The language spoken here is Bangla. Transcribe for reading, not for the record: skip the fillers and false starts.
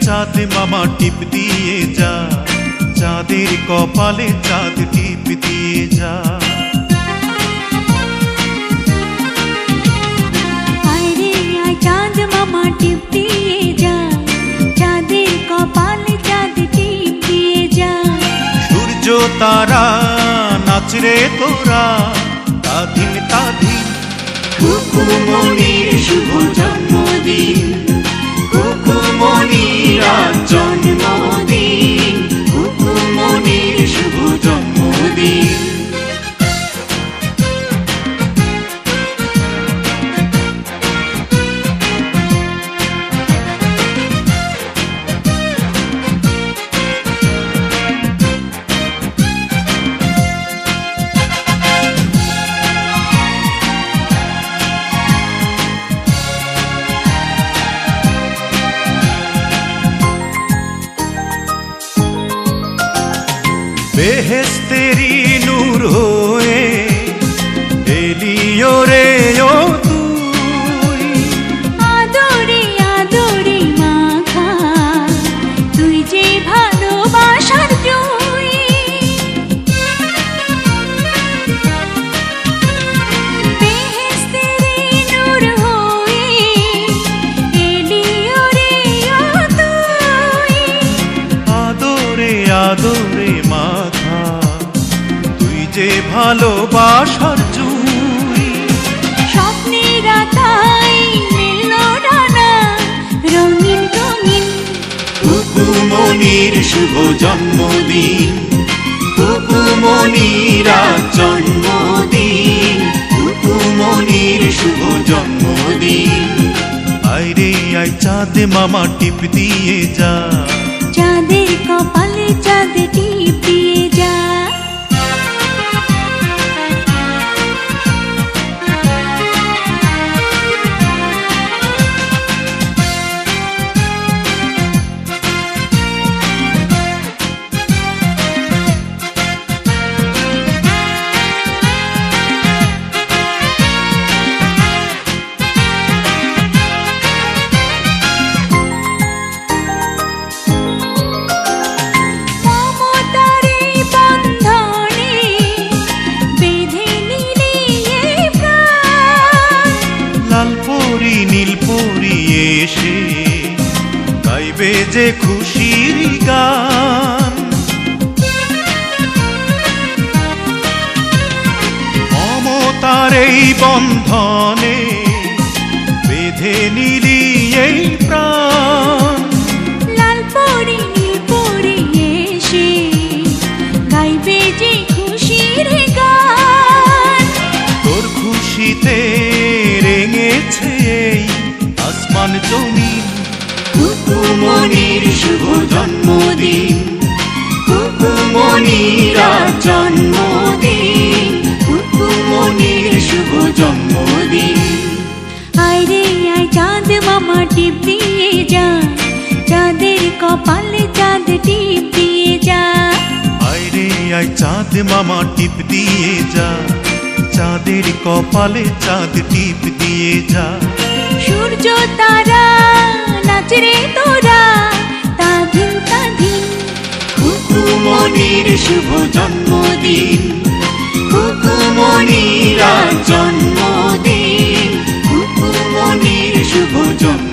চাঁদ মামা টিপ দিয়ে যা, চাঁদের কপালে চাঁদ টিপ দিয়ে যা। আয় রে আয় চাঁদ মামা টিপ দিয়ে যা, চাঁদের কপালে চাঁদ টিপ দিয়ে যা। সূর্য তারা নাচ রে তোরা, তাধিন তাধিন। খুকুমনির শুভ জন্মদিন, খুকুমনির আজ জন্মদিন, খুকুমনির শুভ জন্মদিন। বেহেশতেরি নূর হয়ে এলিও রে ও তুই। আদরে আদরে মাখা তুই যে ভালোবাসার জয়। বেহেশতেরি নূর হয়ে এলিও রে ও তুই। আদরে আদরে মাখা তুই যে ভালোবাসার জুই। স্বপ্নের আকায় মেলল ডানা রঙিন রঙিন। খুকুমনির শুভ জন্মদিন, খুকুমনির আজ জন্মদিন, খুকুমনির শুভ জন্মদিন। আয় রে আয় চাঁদ মামা টিপ দিয়ে যা, চাঁদের কপালে চাঁদ টিপ দিয়ে যা। মমতার এই বন্ধনে বেঁধে নিলি এই প্রাণ। লাল পরি নীল পরি এসে গাইবে যে খুশির গান। মমতার এই বন্ধনে বেঁধে নিলি এই প্রাণ। লাল পরি নীল পরি এসে গাইবে যে খুশির গান। তোর খুশিতে রেঙেছে এই আসমান জমিন। খুকুমনির শুভ জন্মদিন, খুকুমনির আজ জন্মদিন, খুকুমনির শুভ জন্মদিন। আয় রে আয় চাঁদ মামা টিপ দিয়ে যা, চাঁদের কপালে চাঁদ টিপ দিয়ে যা। আয় রে আয় চাঁদ মামা টিপ দিয়ে যা, চাঁদের কপালে চাঁদ টিপ দিয়ে যা। সূর্য তারা নাচ রে তোরা, তাধিন তাধিন। খুকুমনির শুভ জন্মদিন, খুকুমনির আজ জন্মদিন, খুকুমনির শুভ জন্মদিন।